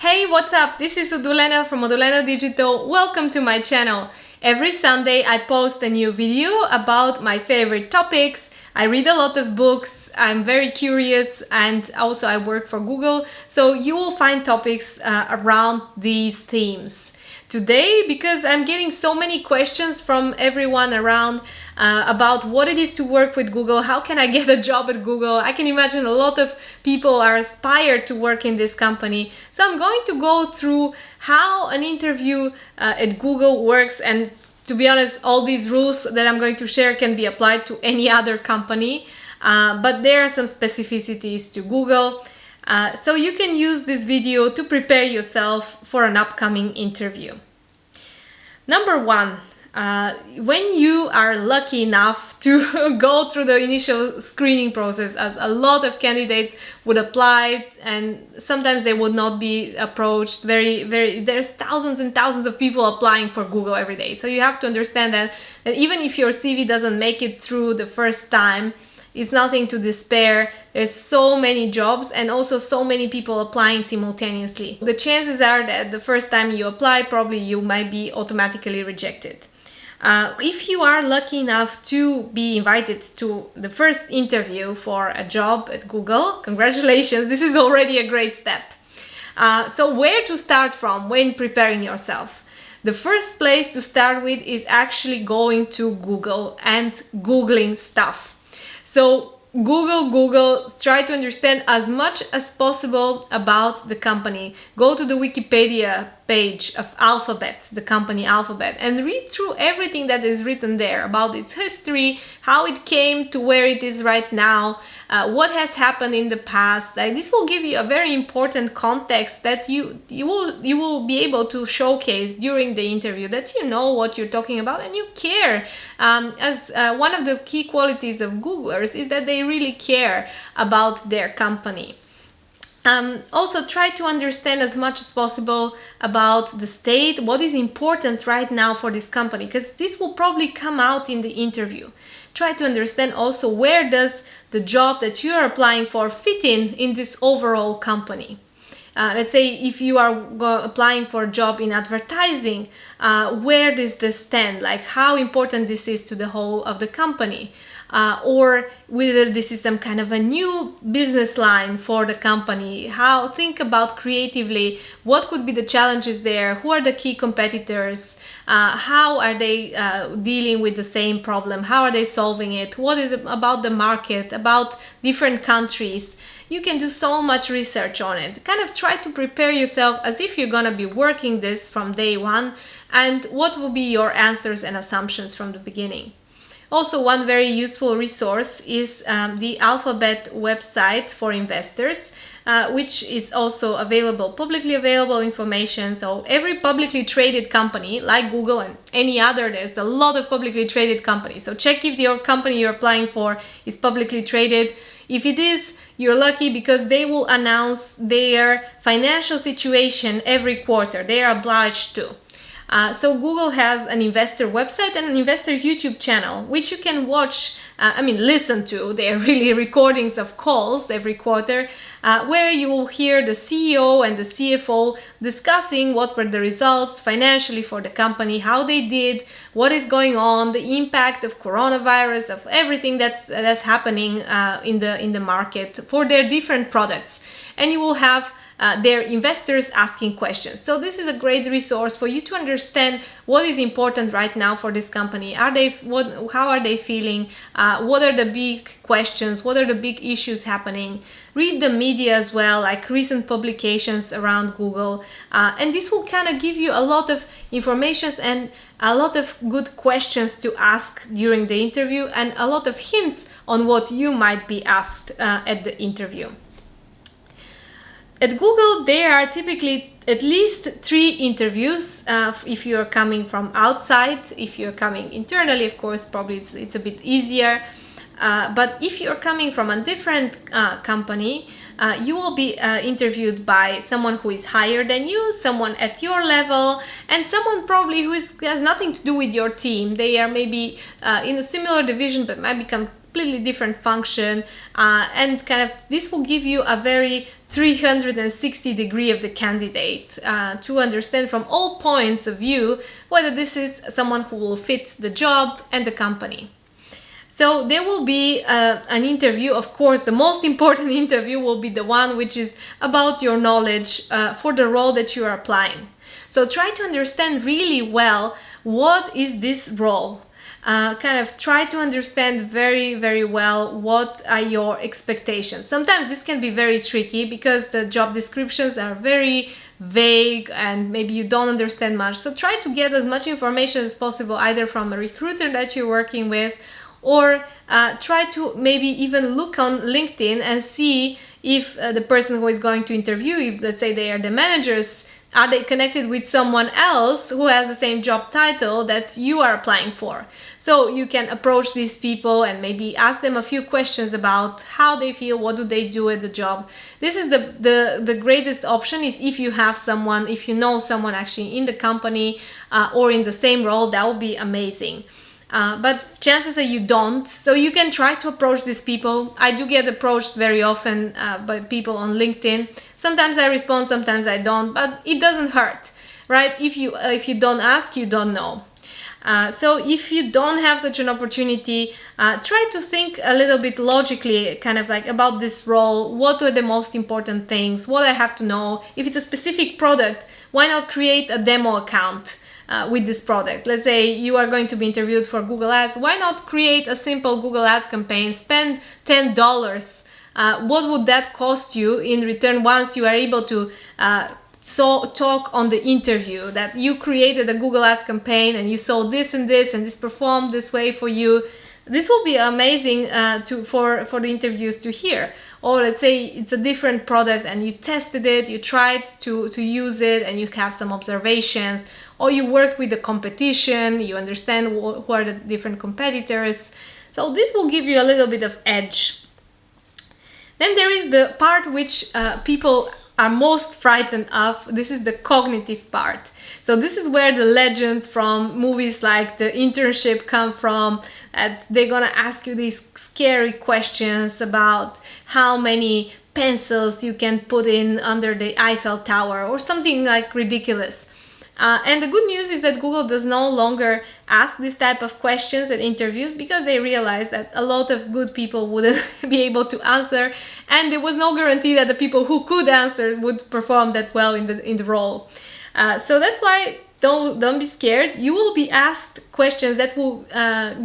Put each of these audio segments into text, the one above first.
Hey, what's up? This is Odulena from Odulena Digital. Welcome to my channel. Every Sunday I post a new video about my favorite topics. I read a lot of books, I'm very curious, and also I work for Google, so you will find topics around these themes. Today, because I'm getting so many questions from everyone around about what it is to work with Google, how can I get a job at Google? I can imagine a lot of people are aspired to work in this company. So I'm going to go through how an interview at Google works, and to be honest, all these rules that I'm going to share can be applied to any other company, but there are some specificities to Google. So you can use this video to prepare yourself for an upcoming interview. Number one, when you are lucky enough to go through the initial screening process, as a lot of candidates would apply and sometimes they would not be approached, there's thousands and thousands of people applying for Google every day. So you have to understand that even if your CV doesn't make it through the first time, it's nothing to despair. There's so many jobs and also so many people applying simultaneously. The chances are that the first time you apply, probably you might be automatically rejected. If you are lucky enough to be invited to the first interview for a job at Google, congratulations, this is already a great step. So where to start from when preparing yourself? The first place to start with is actually going to Google and Googling stuff. So Google, try to understand as much as possible about the company. Go to the Wikipedia page of Alphabet, the company Alphabet, and read through everything that is written there about its history, how it came to where it is right now, what has happened in the past. Like, this will give you a very important context that you will be able to showcase during the interview, that you know what you're talking about and you care. As one of the key qualities of Googlers is that they really care about their company. Also try to understand as much as possible about the state, what is important right now for this company, because this will probably come out in the interview. Try to understand also where does the job that you are applying for fit in this overall company. Let's say if you are applying for a job in advertising, where does this stand? Like, how important this is to the whole of the company? Or whether this is some kind of a new business line for the company. Think about creatively, what could be the challenges there, who are the key competitors, how are they dealing with the same problem, how are they solving it, what is it about the market, about different countries. You can do so much research on it. Kind of try to prepare yourself as if you're gonna be working this from day one, and what will be your answers and assumptions from the beginning. Also, one very useful resource is the Alphabet website for investors, which is also publicly available information. So every publicly traded company, like Google and any other, there's a lot of publicly traded companies. So check if your company you're applying for is publicly traded. If it is, you're lucky, because they will announce their financial situation every quarter. They are obliged to. So Google has an investor website and an investor YouTube channel, which you can watch, listen to. They are really recordings of calls every quarter, where you will hear the CEO and the CFO discussing what were the results financially for the company, how they did, what is going on, the impact of coronavirus, of everything that's happening in the market for their different products. And you will have their investors asking questions. So this is a great resource for you to understand what is important right now for this company. How are they feeling? What are the big questions? What are the big issues happening? Read the media as well, like recent publications around Google. And this will kind of give you a lot of information and a lot of good questions to ask during the interview, and a lot of hints on what you might be asked at the interview. At Google, there are typically at least 3 interviews if you're coming from outside. If you're coming internally, of course, probably it's a bit easier. But if you're coming from a different company, you will be interviewed by someone who is higher than you, someone at your level, and someone probably who has nothing to do with your team. They are maybe in a similar division but might be completely different function, and kind of this will give you a very 360 degree of the candidate to understand from all points of view whether this is someone who will fit the job and the company. So there will be an interview. Of course, the most important interview will be the one which is about your knowledge for the role that you are applying. So try to understand really well what is this role. Kind of try to understand very, very well what are your expectations. Sometimes this can be very tricky because the job descriptions are very vague and maybe you don't understand much. So try to get as much information as possible either from a recruiter that you're working with, or try to maybe even look on LinkedIn and see if the person who is going to interview, if let's say they are the managers, are they connected with someone else who has the same job title that you are applying for. So you can approach these people and maybe ask them a few questions about how they feel, what do they do at the job. This is the greatest option, is if you have someone, if you know someone actually in the company or in the same role, that would be amazing. But chances are you don't, so you can try to approach these people. I do get approached very often by people on LinkedIn. Sometimes I respond, sometimes I don't, but it doesn't hurt, right? If you don't ask, you don't know. So if you don't have such an opportunity, try to think a little bit logically, kind of like about this role. What are the most important things? What I have to know? If it's a specific product, why not create a demo account with this product? Let's say you are going to be interviewed for Google Ads. Why not create a simple Google Ads campaign? Spend $10. What would that cost you in return once you are able to talk on the interview that you created a Google Ads campaign and you saw this and this performed this way for you? This will be amazing for the interviews to hear. Or let's say it's a different product and you tested it, you tried to use it and you have some observations, or you worked with the competition, you understand who are the different competitors. So this will give you a little bit of edge. Then there is the part which people are most frightened of. This is the cognitive part. So this is where the legends from movies like The Internship come from. They're gonna ask you these scary questions about how many pencils you can put in under the Eiffel Tower or something like ridiculous. And the good news is that Google does no longer ask this type of questions at interviews because they realize that a lot of good people wouldn't be able to answer, and there was no guarantee that the people who could answer would perform that well in the role. So that's why don't be scared. You will be asked questions that will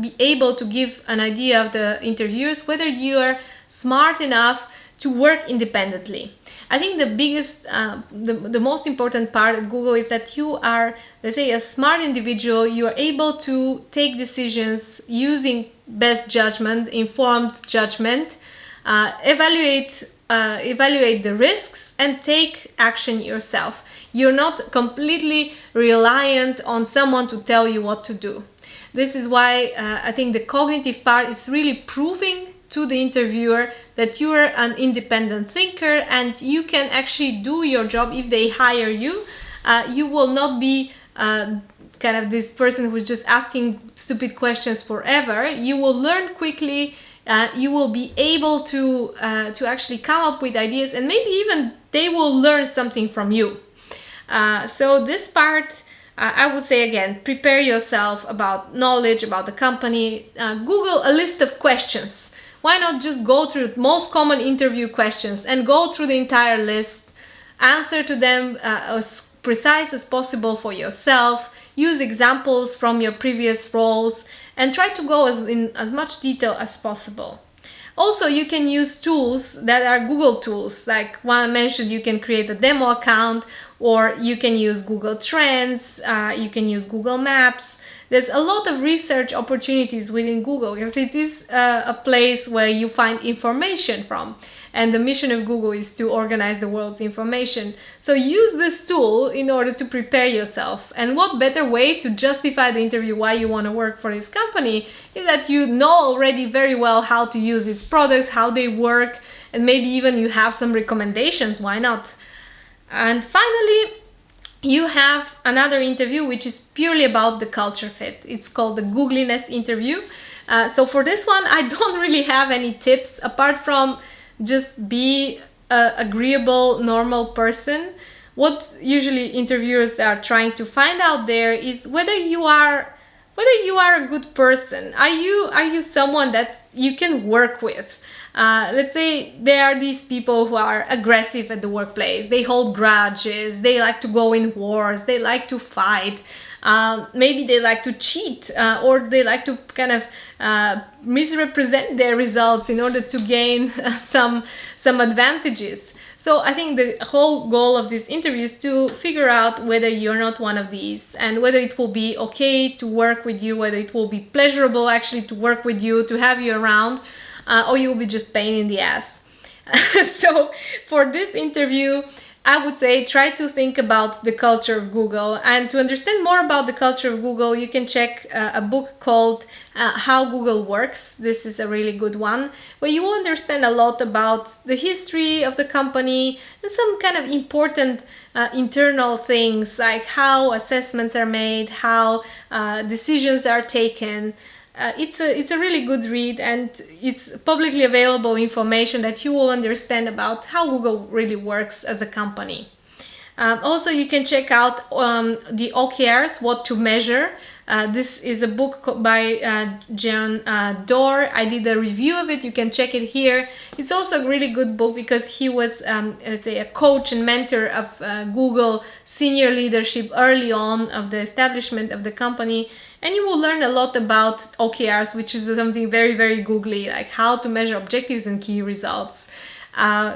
be able to give an idea of the interviewers whether you are smart enough to work independently. I think the biggest, the most important part at Google is that you are, let's say, a smart individual. You are able to take decisions using best judgment, informed judgment, evaluate the risks, and take action yourself. You're not completely reliant on someone to tell you what to do. This is why I think the cognitive part is really proving to the interviewer that you are an independent thinker and you can actually do your job. If they hire you, you will not be kind of this person who's just asking stupid questions forever. You will learn quickly. You will be able to actually come up with ideas, and maybe even they will learn something from you. So this part, I would say again, prepare yourself about knowledge about the company. Google a list of questions. Why not just go through most common interview questions and go through the entire list, answer to them as precise as possible for yourself, use examples from your previous roles, and try to go in as much detail as possible. Also, you can use tools that are Google tools. Like one I mentioned, you can create a demo account, or you can use Google Trends, you can use Google Maps. There's a lot of research opportunities within Google because it is a place where you find information from. And the mission of Google is to organize the world's information. So use this tool in order to prepare yourself. And what better way to justify the interview why you want to work for this company is that you know already very well how to use its products, how they work, and maybe even you have some recommendations. Why not? And finally, you have another interview which is purely about the culture fit. It's called the Googliness interview. So for this one, I don't really have any tips apart from just be a agreeable, normal person. What usually interviewers are trying to find out there is whether you are a good person. Are you someone that you can work with? Let's say there are these people who are aggressive at the workplace. They hold grudges. They like to go in wars. They like to fight. Maybe they like to cheat, or they like to kind of misrepresent their results in order to gain some advantages. So I think the whole goal of this interview is to figure out whether you're not one of these, and whether it will be okay to work with you, whether it will be pleasurable actually to work with you, to have you around, or you will be just pain in the ass. So for this interview, I would say try to think about the culture of Google. And to understand more about the culture of Google, you can check a book called How Google Works. This is a really good one, where you will understand a lot about the history of the company and some kind of important internal things, like how assessments are made, how decisions are taken. It's a really good read, and it's publicly available information that you will understand about how Google really works as a company. Also, you can check out the OKRs, What to Measure. This is a book by John Doerr. I did a review of it. You can check it here. It's also a really good book because he was, let's say, a coach and mentor of Google senior leadership early on of the establishment of the company. And you will learn a lot about OKRs, which is something very, very googly, like how to measure objectives and key results.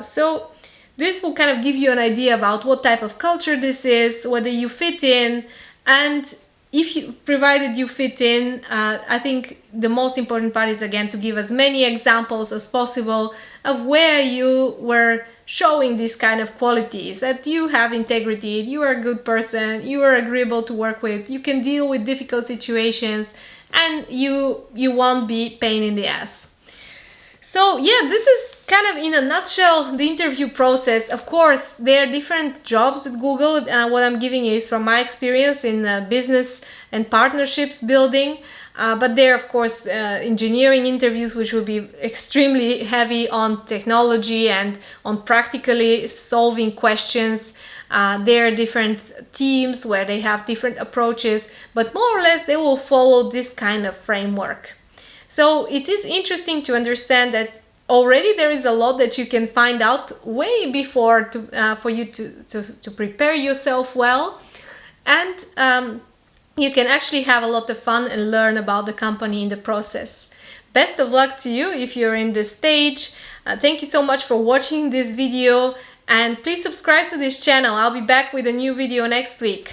So this will kind of give you an idea about what type of culture this is, whether you fit in, and provided you fit in, I think the most important part is, again, to give as many examples as possible of where you were showing these kind of qualities, that you have integrity, you are a good person, you are agreeable to work with, you can deal with difficult situations, and you won't be pain in the ass. So yeah, this is kind of in a nutshell the interview process. Of course, there are different jobs at Google. What I'm giving you is from my experience in business and partnerships building. But there are, of course, engineering interviews, which will be extremely heavy on technology and on practically solving questions. There are different teams where they have different approaches, but more or less they will follow this kind of framework. So it is interesting to understand that already there is a lot that you can find out way before for you to prepare yourself well. And you can actually have a lot of fun and learn about the company in the process. Best of luck to you if you're in this stage. Thank you so much for watching this video, and please subscribe to this channel. I'll be back with a new video next week.